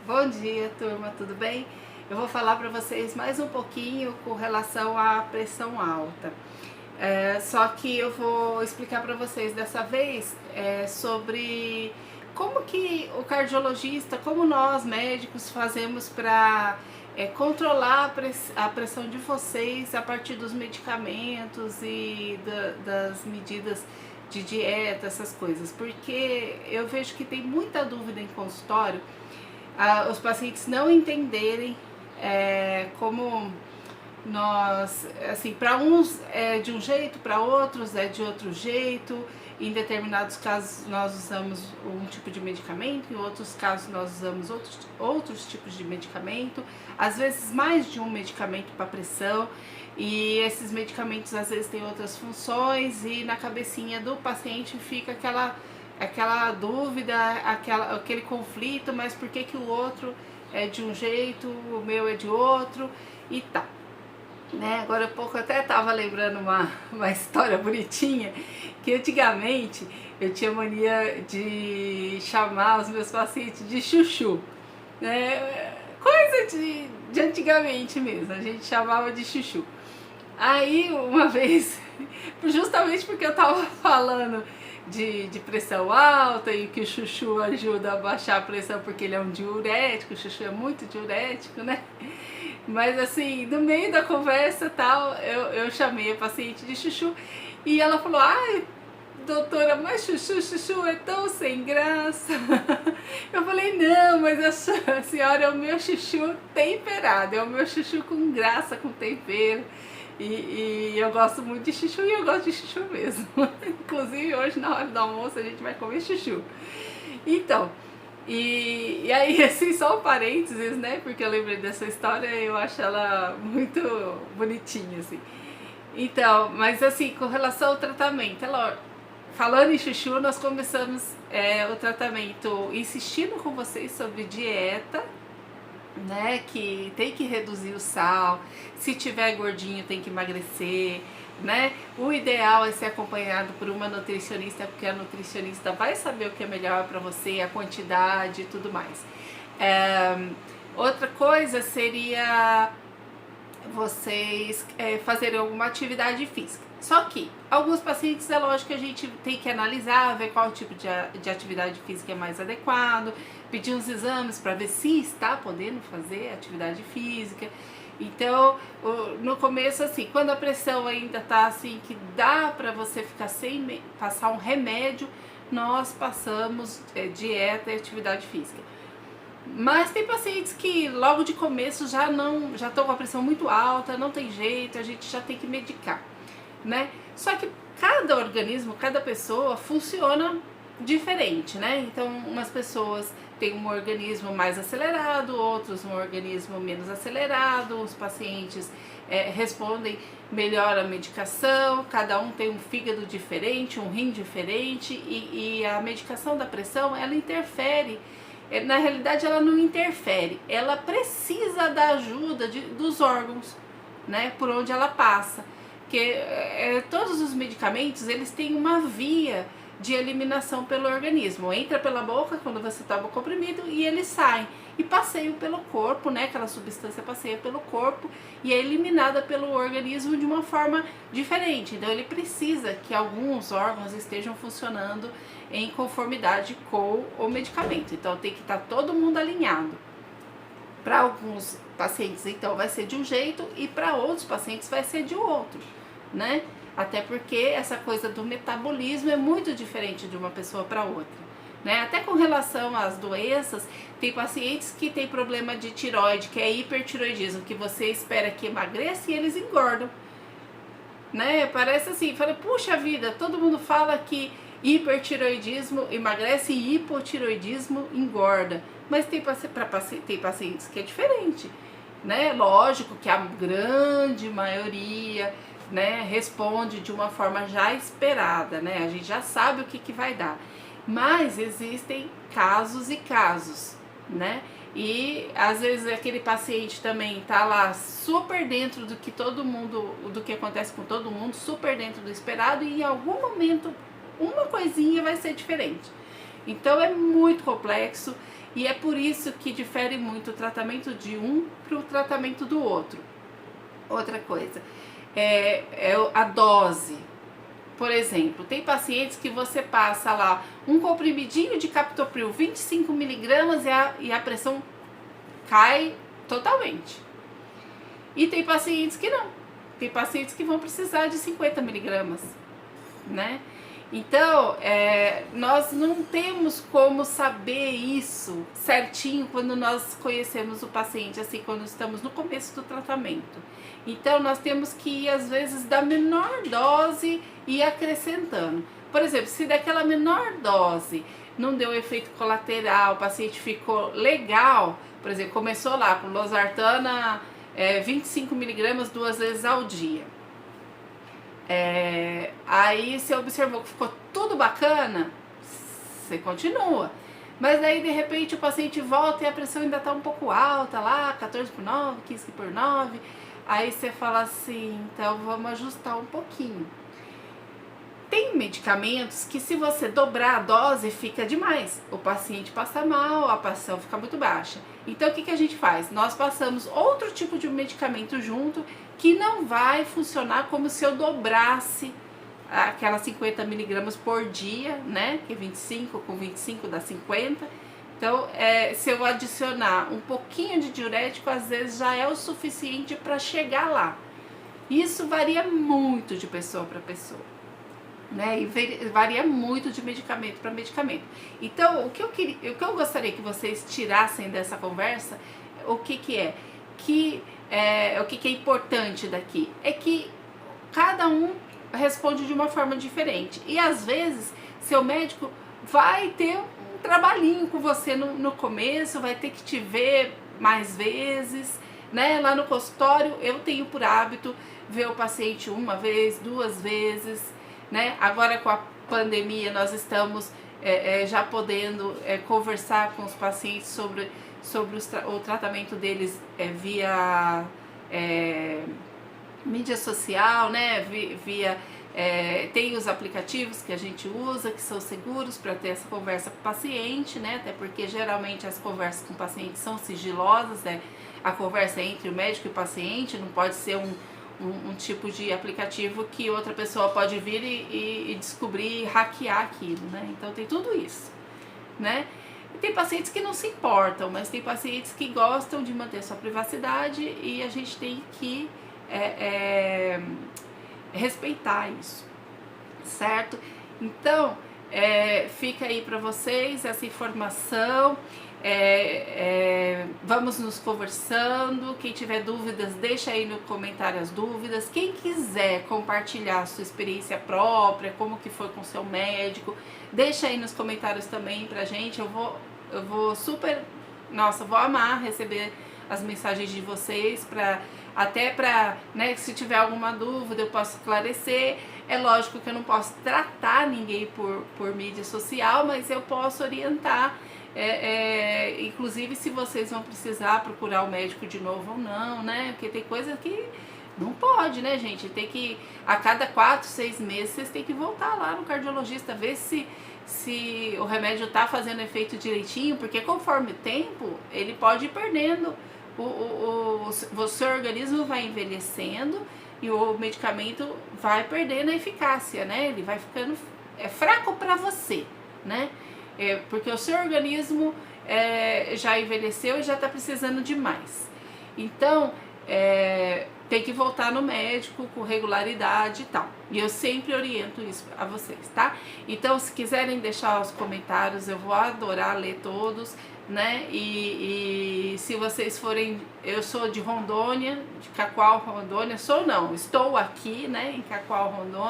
Bom dia, turma, tudo bem? Eu vou falar para vocês mais um pouquinho com relação à pressão alta. Só que eu vou explicar para vocês dessa vez sobre como que o cardiologista, como nós médicos fazemos para controlar a pressão de vocês a partir dos medicamentos e das medidas de dieta, essas coisas. Porque eu vejo que tem muita dúvida em consultório, os pacientes não entenderem como nós, assim, para uns é de um jeito, para outros é de outro jeito. Em determinados casos nós usamos um tipo de medicamento, em outros casos nós usamos outros tipos de medicamento, às vezes mais de um medicamento para pressão, e esses medicamentos às vezes têm outras funções e na cabecinha do paciente fica aquela dúvida, aquele conflito, mas por que que o outro é de um jeito, o meu é de outro e tal. Né? Agora há pouco eu até estava lembrando uma história bonitinha, que antigamente eu tinha mania de chamar os meus pacientes de chuchu, né? Coisa de antigamente mesmo, a gente chamava de chuchu. Aí uma vez, justamente porque eu estava falando de pressão alta e que o chuchu ajuda a baixar a pressão porque ele é um diurético, o chuchu é muito diurético, né? Mas assim, no meio da conversa tal, eu chamei a paciente de chuchu e ela falou: ai, doutora, mas chuchu é tão sem graça. Eu falei: não, mas a senhora é o meu chuchu temperado, é o meu chuchu com graça, com tempero. E eu gosto muito de chuchu e eu gosto de chuchu mesmo. Inclusive hoje na hora do almoço a gente vai comer chuchu. Então, e aí assim, só um parênteses, né? Porque eu lembrei dessa história e eu acho ela muito bonitinha, assim. Então, mas assim, com relação ao tratamento, falando em chuchu, nós começamos o tratamento insistindo com vocês sobre dieta, né, que tem que reduzir o sal, se tiver gordinho tem que emagrecer, né? O ideal é ser acompanhado por uma nutricionista, porque a nutricionista vai saber o que é melhor para você, a quantidade e tudo mais. Outra coisa seria vocês fazerem alguma atividade física. Só que alguns pacientes, é lógico que a gente tem que analisar, ver qual tipo de atividade física é mais adequado, pedir uns exames para ver se está podendo fazer atividade física. Então, no começo, assim, quando a pressão ainda tá assim, que dá para você ficar sem passar um remédio, nós passamos dieta e atividade física. Mas tem pacientes que logo de começo já estão com a pressão muito alta, não tem jeito, a gente já tem que medicar, né? Só que cada organismo, cada pessoa funciona diferente, né? Então, umas pessoas têm um organismo mais acelerado, outros um organismo menos acelerado, os pacientes respondem melhor à medicação, cada um tem um fígado diferente, um rim diferente e a medicação da pressão, ela interfere. Na realidade ela não interfere, ela precisa da ajuda dos órgãos, né, por onde ela passa, porque todos os medicamentos eles têm uma via de eliminação pelo organismo, entra pela boca quando você toma o comprimido e eles saem e passeiam pelo corpo, né, aquela substância passeia pelo corpo e é eliminada pelo organismo de uma forma diferente, então ele precisa que alguns órgãos estejam funcionando em conformidade com o medicamento, então tem que estar todo mundo alinhado. Para alguns pacientes então vai ser de um jeito e para outros pacientes vai ser de outro, né? Até porque essa coisa do metabolismo é muito diferente de uma pessoa para outra, né? Até com relação às doenças, tem pacientes que têm problema de tireoide, que é hipertiroidismo, que você espera que emagreça e eles engordam, né? Parece assim, fala, puxa vida, todo mundo fala que hipertiroidismo emagrece e hipotiroidismo engorda, mas tem pacientes que é diferente, né? Lógico que a grande maioria, né, responde de uma forma já esperada, né? A gente já sabe o que vai dar. Mas existem casos e casos, né? E às vezes aquele paciente também tá lá super dentro do que todo mundo, do que acontece com todo mundo, super dentro do esperado e em algum momento uma coisinha vai ser diferente. Então é muito complexo E é por isso que difere muito o tratamento de um para o tratamento do outro. Outra coisa, a dose. Por exemplo, tem pacientes que você passa lá um comprimidinho de captopril, 25 miligramas e a pressão cai totalmente. E tem pacientes que não. Tem pacientes que vão precisar de 50 miligramas, né? Então, nós não temos como saber isso certinho quando nós conhecemos o paciente, assim, quando estamos no começo do tratamento. Então, nós temos que ir, às vezes, da menor dose e ir acrescentando. Por exemplo, se daquela menor dose não deu efeito colateral, o paciente ficou legal, por exemplo, começou lá com losartana 25 miligramas 2 vezes ao dia. Aí você observou que ficou tudo bacana, você continua. Mas aí de repente o paciente volta e a pressão ainda está um pouco alta lá, 14/9, 15/9. Aí você fala assim, então vamos ajustar um pouquinho. Tem medicamentos que se você dobrar a dose fica demais, o paciente passa mal, a pressão fica muito baixa. Então o que a gente faz? Nós passamos outro tipo de medicamento junto que não vai funcionar como se eu dobrasse aquelas 50 miligramas por dia, né? Que 25 com 25 dá 50. Então, se eu adicionar um pouquinho de diurético, às vezes já é o suficiente para chegar lá. Isso varia muito de pessoa para pessoa, né? E varia muito de medicamento para medicamento. Então, o que eu gostaria que vocês tirassem dessa conversa, o que é importante daqui? É que cada um responde de uma forma diferente. E às vezes, seu médico vai ter um trabalhinho com você no começo, vai ter que te ver mais vezes, né? Lá no consultório, eu tenho por hábito ver o paciente uma vez, 2 vezes, né? Agora com a pandemia, nós estamos já podendo conversar com os pacientes sobre o tratamento deles via mídia social, né? Tem os aplicativos que a gente usa, que são seguros para ter essa conversa com o paciente, né? Até porque geralmente as conversas com o paciente são sigilosas, né? A conversa entre o médico e o paciente não pode ser um tipo de aplicativo que outra pessoa pode vir e descobrir e hackear aquilo, né? Então tem tudo isso, né? E tem pacientes que não se importam, mas tem pacientes que gostam de manter sua privacidade e a gente tem que respeitar isso, certo? Então, fica aí para vocês essa informação. Vamos nos conversando. Quem tiver dúvidas, deixa aí no comentário as dúvidas. Quem quiser compartilhar a sua experiência própria, como que foi com o seu médico, deixa aí nos comentários também pra gente. Eu vou super, vou amar receber as mensagens de vocês, até para, né, se tiver alguma dúvida eu posso esclarecer. É lógico que eu não posso tratar ninguém por mídia social, mas eu posso orientar, inclusive se vocês vão precisar procurar o médico de novo ou não, né? Porque tem coisa que não pode, né, gente? Tem que, a cada 4, 6 meses, vocês têm que voltar lá no cardiologista, ver se o remédio tá fazendo efeito direitinho, porque conforme o tempo, ele pode ir perdendo. O seu organismo vai envelhecendo e o medicamento vai perdendo a eficácia, né? Ele vai ficando fraco para você, né? Porque o seu organismo já envelheceu e já está precisando de mais. Então, tem que voltar no médico com regularidade e tal. E eu sempre oriento isso a vocês, tá? Então, se quiserem deixar os comentários, eu vou adorar ler todos, né? E se vocês forem, eu sou de Rondônia, de Cacoal, Rondônia, estou aqui, né, em Cacoal, Rondônia.